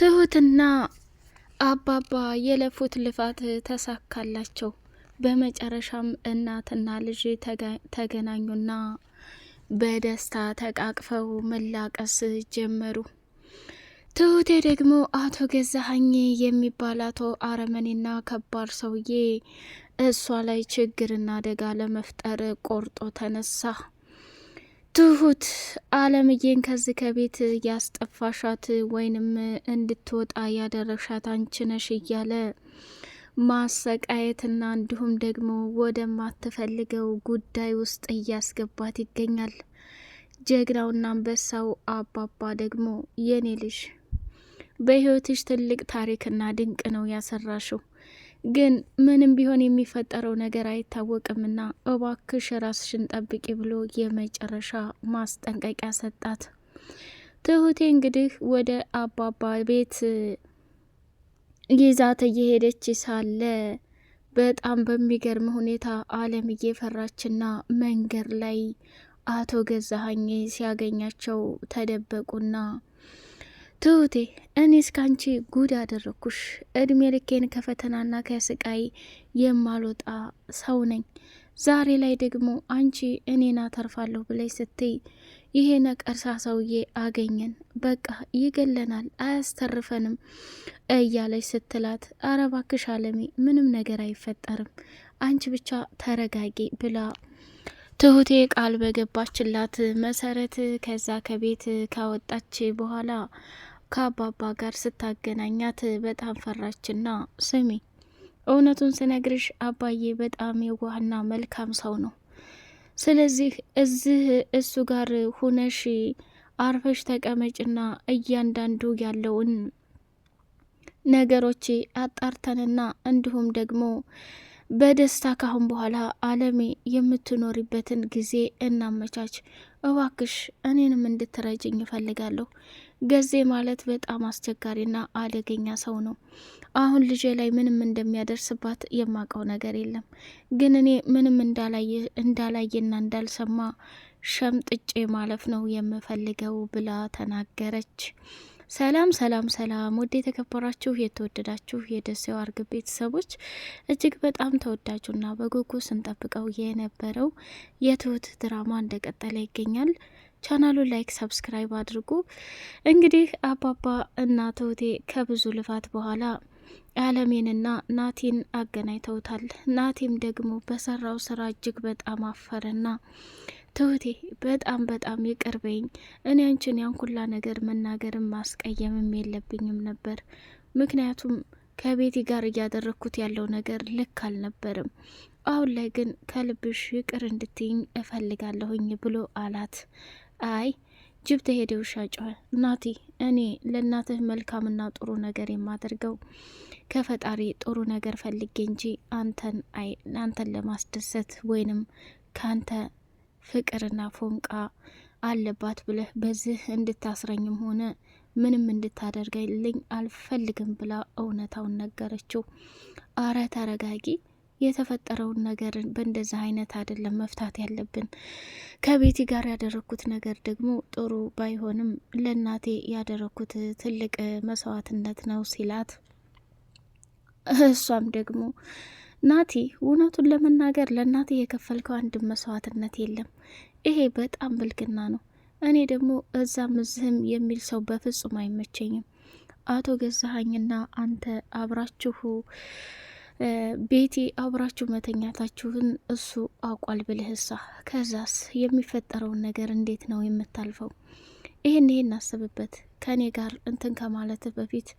ትሁትና አባባ የለፉት ልፋት ተሳካላቸው። በመጨረሻም እናትና ልጅ ተገናኙና በደስታ ተቃቅፈው መላቀስ ጀመሩ። ትሁቴ ደግሞ አቶ ገዛኸኝ የሚባል አቶ አረመኔና ከባድ ሰውዬ እሷ ላይ ችግርና አደጋ ለመፍጠር ቆርጦ ተነሳ። ትሁት አለምዬን ከዚህ ከቤት ያስጠፋሻት ወይንም እንድትወጣ ያደረግሻት አንቺ ነሽ እያለ ማሰቃየትና እንዲሁም ደግሞ ወደማትፈልገው ጉዳይ ውስጥ እያስገባት ይገኛል። ጀግናውና አንበሳው አባባ ደግሞ የኔ ልጅ በህይወትሽ ትልቅ ታሪክና ድንቅ ነው ያሰራሽው፣ ግን ምንም ቢሆን የሚፈጠረው ነገር አይታወቅምና እባክሽ ራስሽን ጠብቂ ብሎ የመጨረሻ ማስጠንቀቂያ ሰጣት። ትሁቴ እንግዲህ ወደ አባባ ቤት ይዛት እየሄደች ሳለ በጣም በሚገርም ሁኔታ አለም እየፈራችና መንገድ ላይ አቶ ገዛኸኝ ሲያገኛቸው ተደበቁና ትሁቴ እኔ እስካንቺ ጉድ አደረኩሽ፣ እድሜ ልኬን ከፈተናና ከስቃይ የማልወጣ ሰው ነኝ። ዛሬ ላይ ደግሞ አንቺ እኔን አተርፋለሁ ብለሽ ስትይ ይሄ ነቀርሳ ሰውዬ አገኘን፣ በቃ ይገለናል፣ አያስተርፈንም እያለች ስትላት አረ እባክሽ አለሜ ምንም ነገር አይፈጠርም፣ አንቺ ብቻ ተረጋጊ ብላ ትሁቴ ቃል በገባችላት መሰረት ከዛ ከቤት ካወጣች በኋላ ከአባባ ጋር ስታገናኛት በጣም ፈራችና ስሚ እውነቱን ስነግርሽ አባዬ በጣም የዋህና መልካም ሰው ነው። ስለዚህ እዚህ እሱ ጋር ሁነሽ አርፈሽ ተቀመጭና እያንዳንዱ ያለውን ነገሮች አጣርተንና እንዲሁም ደግሞ በደስታ ካሁን በኋላ አለሜ የምትኖሪበትን ጊዜ እናመቻች። እባክሽ እኔንም እንድትረጅኝ እፈልጋለሁ። ገዜ ማለት በጣም አስቸጋሪና አደገኛ ሰው ነው። አሁን ልጄ ላይ ምንም እንደሚያደርስባት የማውቀው ነገር የለም፣ ግን እኔ ምንም እንዳላየና እንዳልሰማ ሸምጥጬ ማለፍ ነው የምፈልገው ብላ ተናገረች። ሰላም ሰላም ሰላም! ውድ የተከበራችሁ የተወደዳችሁ የደሴው አርግብ ቤተሰቦች እጅግ በጣም ተወዳጁና በጉጉ ስንጠብቀው የነበረው የትሁት ድራማ እንደቀጠለ ይገኛል። ቻናሉን ላይክ፣ ሰብስክራይብ አድርጉ። እንግዲህ አባባ እና ትሁቴ ከብዙ ልፋት በኋላ አለሜንና ናቲን አገናኝተውታል። ናቲም ደግሞ በሰራው ስራ እጅግ በጣም አፈረና ትሁቴ በጣም ይቅርበኝ፣ እኔ አንቺን ያን ሁላ ነገር መናገርም ማስቀየምም የለብኝም ነበር፣ ምክንያቱም ከቤቲ ጋር እያደረግኩት ያለው ነገር ልክ አልነበርም። አሁን ላይ ግን ከልብሽ ይቅር እንድትይኝ እፈልጋለሁኝ ብሎ አላት። አይ ጅብ ተሄደ ውሻ ጮኸ። ናቲ እኔ ለእናትህ መልካምና ጥሩ ነገር የማደርገው ከፈጣሪ ጥሩ ነገር ፈልጌ እንጂ አንተን ለማስደሰት ወይንም ካንተ ፍቅርና ፎንቃ አለባት ብለህ በዚህ እንድታስረኝም ሆነ ምንም እንድታደርገልኝ አልፈልግም ብላ እውነታውን ነገረችው። አረ ተረጋጊ፣ የተፈጠረውን ነገር በእንደዚህ አይነት አይደለም መፍታት ያለብን። ከቤቲ ጋር ያደረኩት ነገር ደግሞ ጥሩ ባይሆንም ለእናቴ ያደረኩት ትልቅ መስዋዕትነት ነው ሲላት፣ እሷም ደግሞ ናቲ እውነቱን ለመናገር ለእናቴ የከፈልከው አንድ መስዋዕትነት የለም፣ ይሄ በጣም ብልግና ነው። እኔ ደግሞ እዛም እዚህም የሚል ሰው በፍጹም አይመቸኝም። አቶ ገዛኸኝና አንተ አብራችሁ ቤቲ አብራችሁ መተኛታችሁን እሱ አውቋል ብልህሳ፣ ከዛስ የሚፈጠረውን ነገር እንዴት ነው የምታልፈው? ይህን አስብበት። ከኔ ጋር እንትን ከማለት በፊት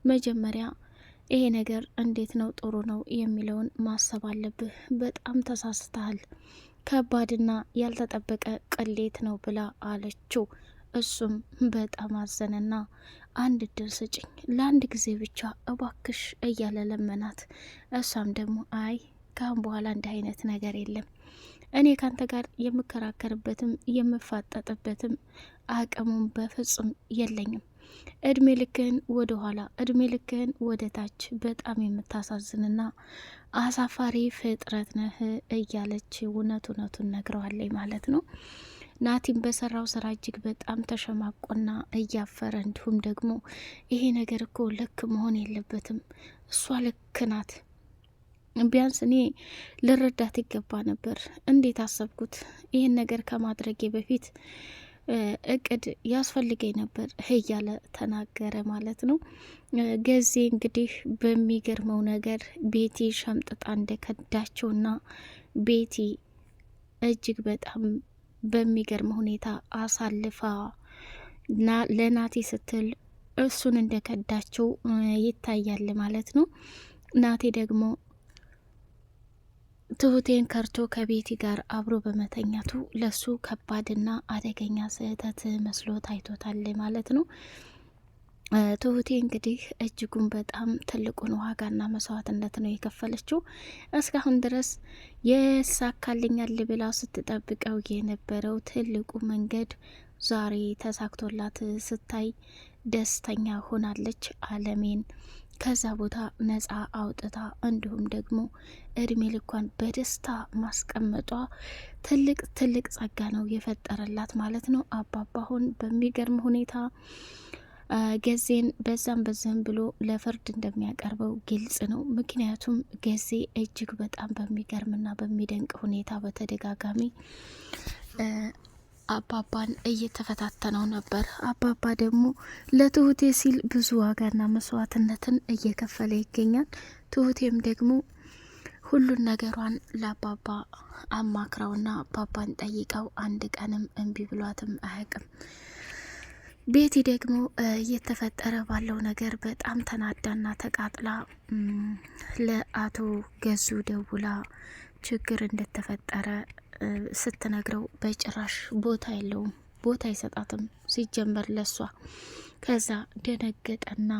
መጀመሪያ ይሄ ነገር እንዴት ነው ጥሩ ነው የሚለውን ማሰብ አለብህ። በጣም ተሳስተሃል፣ ከባድና ያልተጠበቀ ቅሌት ነው ብላ አለችው። እሱም በጣም አዘነና አንድ እድል ስጭኝ ለአንድ ጊዜ ብቻ እባክሽ እያለ ለመናት። እሷም ደግሞ አይ ካሁን በኋላ እንዲህ አይነት ነገር የለም፣ እኔ ካንተ ጋር የምከራከርበትም የምፋጠጥበትም አቅሙም በፍጹም የለኝም። እድሜ ልክህን ወደ ኋላ፣ እድሜ ልክህን ወደ ታች፣ በጣም የምታሳዝንና አሳፋሪ ፍጥረት ነህ እያለች እውነቱን ነግረዋለች ማለት ነው። ናቲም በሰራው ስራ እጅግ በጣም ተሸማቆና እያፈረ እንዲሁም ደግሞ ይሄ ነገር እኮ ልክ መሆን የለበትም፣ እሷ ልክ ናት፣ ቢያንስ እኔ ልረዳት ይገባ ነበር፣ እንዴት አሰብኩት፣ ይህን ነገር ከማድረጌ በፊት እቅድ ያስፈልገኝ ነበር እያለ ተናገረ ማለት ነው። ገዜ እንግዲህ በሚገርመው ነገር ቤቲ ሸምጥጣ እንደከዳቸውና ቤቲ እጅግ በጣም በሚገርም ሁኔታ አሳልፋ ለናቲ ስትል እሱን እንደከዳቸው ይታያል ማለት ነው። ናቲ ደግሞ ትሁቴን ከርቶ ከቤቲ ጋር አብሮ በመተኛቱ ለሱ ከባድና አደገኛ ስህተት መስሎ ታይቶታል ማለት ነው። ትሁቴ እንግዲህ እጅጉን በጣም ትልቁን ዋጋና መስዋዕትነት ነው የከፈለችው። እስካሁን ድረስ የሳካልኛል ብላ ስትጠብቀው የነበረው ትልቁ መንገድ ዛሬ ተሳክቶላት ስታይ ደስተኛ ሆናለች። አለሜን ከዛ ቦታ ነጻ አውጥታ እንዲሁም ደግሞ እድሜ ልኳን በደስታ ማስቀመጧ ትልቅ ጸጋ ነው የፈጠረላት ማለት ነው። አባባ አሁን በሚገርም ሁኔታ ገዜን በዛም ብሎ ለፍርድ እንደሚያቀርበው ግልጽ ነው። ምክንያቱም ገዜ እጅግ በጣም በሚገርምና በሚደንቅ ሁኔታ በተደጋጋሚ አባባን እየተፈታተነው ነበር። አባባ ደግሞ ለትሁቴ ሲል ብዙ ዋጋና መስዋዕትነትን እየከፈለ ይገኛል። ትሁቴም ደግሞ ሁሉን ነገሯን ለአባባ አማክረውና አባባን ጠይቀው አንድ ቀንም እምቢ ብሏትም አያውቅም። ቤቲ ደግሞ እየተፈጠረ ባለው ነገር በጣም ተናዳና ተቃጥላ ለአቶ ገዙ ደውላ ችግር እንደተፈጠረ ስትነግረው በጭራሽ ቦታ የለውም፣ ቦታ አይሰጣትም ሲጀመር ለሷ። ከዛ ደነገጠና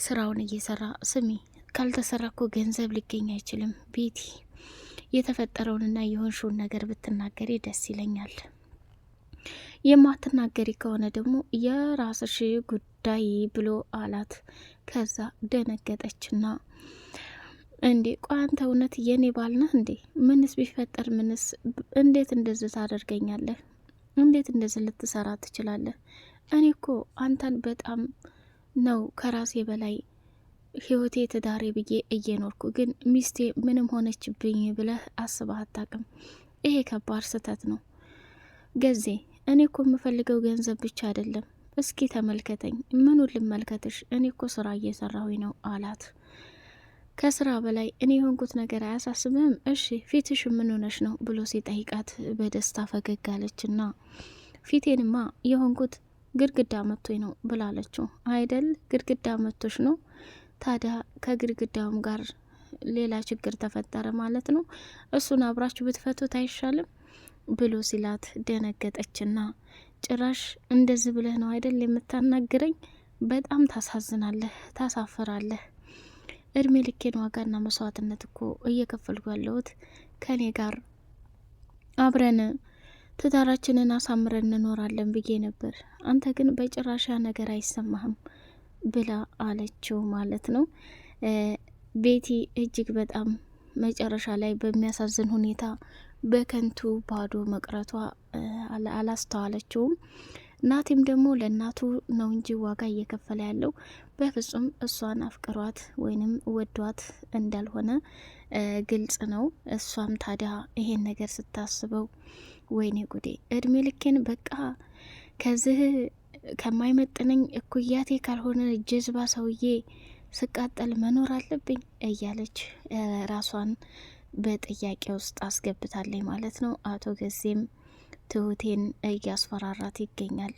ስራውን እየሰራ ስሚ፣ ካልተሰራ እኮ ገንዘብ ሊገኝ አይችልም። ቤቲ የተፈጠረውንና የሆንሽውን ነገር ብትናገሪ ደስ ይለኛል። የማትናገሪ ከሆነ ደግሞ የራስሽ ጉዳይ ብሎ አላት። ከዛ ደነገጠችና እንዴ ቆይ አንተ እውነት የኔ ባል ነህ እንዴ? ምንስ ቢፈጠር ምንስ፣ እንዴት እንደዚህ ታደርገኛለህ? እንዴት እንደዚህ ልትሰራ ትችላለህ? እኔ እኮ አንተን በጣም ነው ከራሴ በላይ ህይወቴ ትዳሬ ብዬ እየኖርኩ፣ ግን ሚስቴ ምንም ሆነችብኝ ብለህ አስበህ አታውቅም። ይሄ ከባድ ስህተት ነው ገዜ። እኔ እኮ የምፈልገው ገንዘብ ብቻ አይደለም። እስኪ ተመልከተኝ። ምኑን ልመልከትሽ? እኔ እኮ ስራ እየሰራሁኝ ነው አላት። ከስራ በላይ እኔ የሆንኩት ነገር አያሳስብም? እሺ ፊትሽ ምን ሆነሽ ነው ብሎ ሲጠይቃት በደስታ ፈገግ አለችና ፊቴንማ የሆንኩት ግድግዳ መቶኝ ነው ብላለችው። አይደል ግድግዳ መቶሽ ነው? ታዲያ ከግድግዳውም ጋር ሌላ ችግር ተፈጠረ ማለት ነው። እሱን አብራችሁ ብትፈቱት አይሻልም ብሎ ሲላት ደነገጠችና ጭራሽ እንደዚህ ብለህ ነው አይደል የምታናግረኝ? በጣም ታሳዝናለህ፣ ታሳፍራለህ። እድሜ ልኬን ዋጋና መስዋዕትነት እኮ እየከፈልኩ ያለሁት ከኔ ጋር አብረን ትዳራችንን አሳምረን እንኖራለን ብዬ ነበር። አንተ ግን በጭራሻ ነገር አይሰማህም ብላ አለችው ማለት ነው። ቤቲ እጅግ በጣም መጨረሻ ላይ በሚያሳዝን ሁኔታ በከንቱ ባዶ መቅረቷ አላስተዋለችውም። ናቲም ደግሞ ለእናቱ ነው እንጂ ዋጋ እየከፈለ ያለው በፍጹም እሷን አፍቅሯት ወይንም ወዷት እንዳልሆነ ግልጽ ነው። እሷም ታዲያ ይሄን ነገር ስታስበው ወይኔ ጉዴ፣ እድሜ ልኬን በቃ ከዚህ ከማይመጥነኝ እኩያቴ ካልሆነ ጀዝባ ሰውዬ ስቃጠል መኖር አለብኝ እያለች ራሷን በጥያቄ ውስጥ አስገብታለች ማለት ነው። አቶ ገዜም ትሁቴን እያስፈራራት ይገኛል።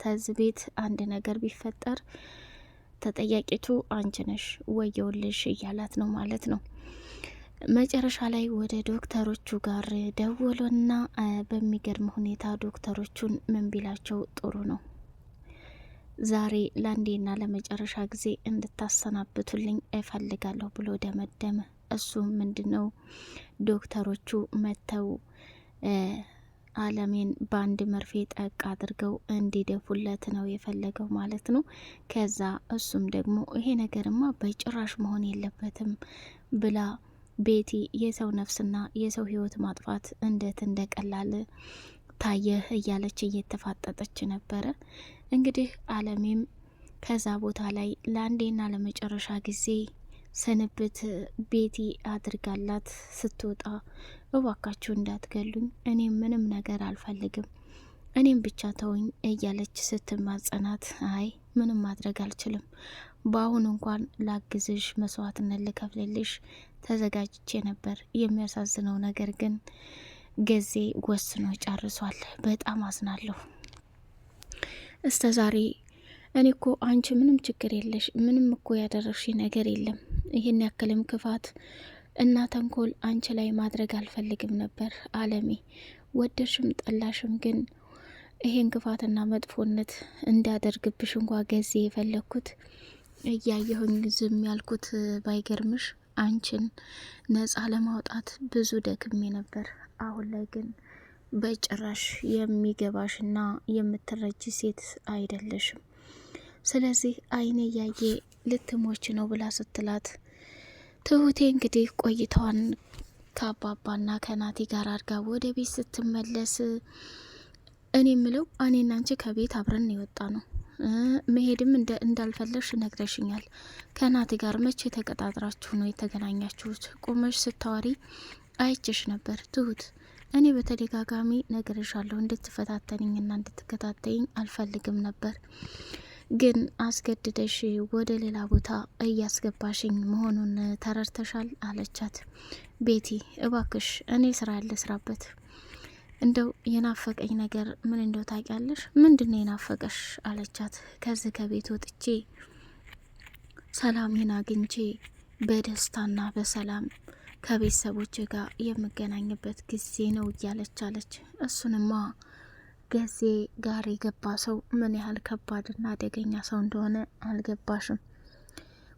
ተዝ ቤት አንድ ነገር ቢፈጠር ተጠያቂቱ አንቺ ነሽ፣ ወየውልሽ እያላት ነው ማለት ነው። መጨረሻ ላይ ወደ ዶክተሮቹ ጋር ደወሎና በሚገርም ሁኔታ ዶክተሮቹን ምን ቢላቸው ጥሩ ነው፣ ዛሬ ለአንዴና ለመጨረሻ ጊዜ እንድታሰናብቱልኝ እፈልጋለሁ ብሎ ደመደመ። እሱ ምንድነው ዶክተሮቹ መተው አለሜን በአንድ መርፌ ጠቅ አድርገው እንዲደፉለት ነው የፈለገው ማለት ነው። ከዛ እሱም ደግሞ ይሄ ነገርማ በጭራሽ መሆን የለበትም ብላ ቤቲ የሰው ነፍስና የሰው ሕይወት ማጥፋት እንዴት እንደቀላል ታየህ እያለች እየተፋጠጠች ነበረ። እንግዲህ አለሜም ከዛ ቦታ ላይ ለአንዴና ለመጨረሻ ጊዜ ስንብት ቤቲ አድርጋላት ስትወጣ እባካችሁ እንዳትገሉኝ፣ እኔ ምንም ነገር አልፈልግም፣ እኔም ብቻ ተውኝ እያለች ስትማጸናት፣ አይ ምንም ማድረግ አልችልም፣ በአሁኑ እንኳን ላግዝሽ፣ መስዋዕትነት ልከፍልልሽ ተዘጋጅቼ ነበር። የሚያሳዝነው ነገር ግን ጊዜ ወስኖ ጨርሷል። በጣም አዝናለሁ። እስከ ዛሬ እኔ እኮ አንቺ ምንም ችግር የለሽ፣ ምንም እኮ ያደረግሽ ነገር የለም። ይህን ያክልም ክፋት እና ተንኮል አንቺ ላይ ማድረግ አልፈልግም ነበር አለሜ። ወደድሽም ጠላሽም ግን ይሄን ክፋትና መጥፎነት እንዳደርግብሽ እንኳ ጊዜ የፈለግኩት እያየሁኝ ዝም ያልኩት ባይገርምሽ አንቺን ነጻ ለማውጣት ብዙ ደክሜ ነበር። አሁን ላይ ግን በጭራሽ የሚገባሽና የምትረጂ ሴት አይደለሽም። ስለዚህ አይኔ እያየ ልትሞች ነው ብላ ስትላት፣ ትሁቴ እንግዲህ ቆይታዋን ከአባባና ከናቲ ጋር አድርጋ ወደ ቤት ስትመለስ፣ እኔ ምለው እኔና አንቺ ከቤት አብረን የወጣ ነው መሄድም እንዳልፈለግሽ ነግረሽኛል። ከናቲ ጋር መቼ ተቀጣጥራችሁ ነው የተገናኛችሁት? ቁመሽ ስታወሪ አይችሽ ነበር ትሁት። እኔ በተደጋጋሚ ነግሬሻለሁ እንድትፈታተኝና እንድትከታተይኝ አልፈልግም ነበር፣ ግን አስገድደሽ ወደ ሌላ ቦታ እያስገባሽኝ መሆኑን ተረድተሻል አለቻት። ቤቲ እባክሽ እኔ ስራ ያለ ስራበት፣ እንደው የናፈቀኝ ነገር ምን እንደው ታውቂያለሽ? ምንድነው የናፈቀሽ አለቻት። ከዚህ ከቤት ወጥቼ ሰላሜን አግኝቼ በደስታና በሰላም ከቤተሰቦች ጋር የምገናኝበት ጊዜ ነው እያለች አለች። እሱንማ ጊዜ ጋር የገባ ሰው ምን ያህል ከባድና አደገኛ ሰው እንደሆነ አልገባሽም።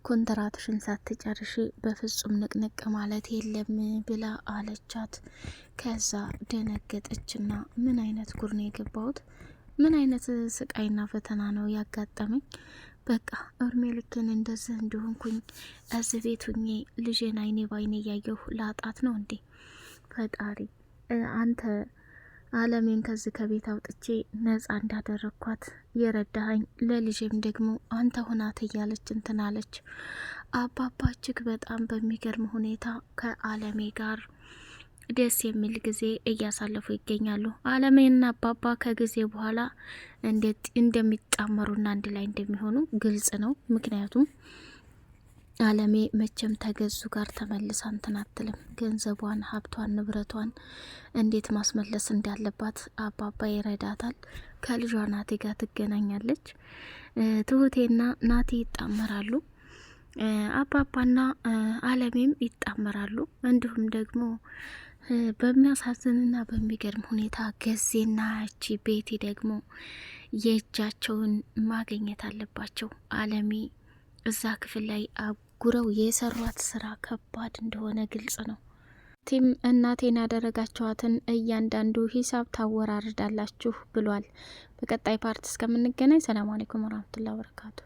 ኮንትራትሽን ሳትጨርሽ በፍጹም ንቅንቅ ማለት የለም ብላ አለቻት። ከዛ ደነገጠችና ምን አይነት ጉር ነው የገባሁት? ምን አይነት ስቃይና ፈተና ነው ያጋጠመኝ? በቃ እድሜ ልኬን እንደዚህ እንዲሆንኩኝ እዚህ ቤት ሁኜ ልጄን አይኔ ባይኔ እያየሁ ላጣት ነው እንዴ? ፈጣሪ አንተ አለሜን ከዚህ ከቤት አውጥቼ ነጻ እንዳደረግኳት የረዳኸኝ፣ ለልጄም ደግሞ አንተ ሁናት እያለች እንትናለች። አባባ እጅግ በጣም በሚገርም ሁኔታ ከአለሜ ጋር ደስ የሚል ጊዜ እያሳለፉ ይገኛሉ። አለሜና አባባ ከጊዜ በኋላ እንዴት እንደሚጣመሩና አንድ ላይ እንደሚሆኑ ግልጽ ነው። ምክንያቱም አለሜ መቼም ተገዙ ጋር ተመልሳ እንትን አትልም። ገንዘቧን፣ ሀብቷን፣ ንብረቷን እንዴት ማስመለስ እንዳለባት አባባ ይረዳታል። ከልጇ ናቲ ጋር ትገናኛለች። ትሁቴና ናቲ ይጣመራሉ። አባባና አለሜም ይጣመራሉ። እንዲሁም ደግሞ በሚያሳዝንና በሚገርም ሁኔታ ገዜና እቺ ቤቲ ደግሞ የእጃቸውን ማግኘት አለባቸው። አለሜ እዛ ክፍል ላይ አጉረው የሰሯት ስራ ከባድ እንደሆነ ግልጽ ነው። ቲም እናቴን ያደረጋችኋትን እያንዳንዱ ሂሳብ ታወራርዳላችሁ ብሏል። በቀጣይ ፓርት እስከምንገናኝ ሰላም አለይኩም ወራህመቱላሂ ወበረካቱ።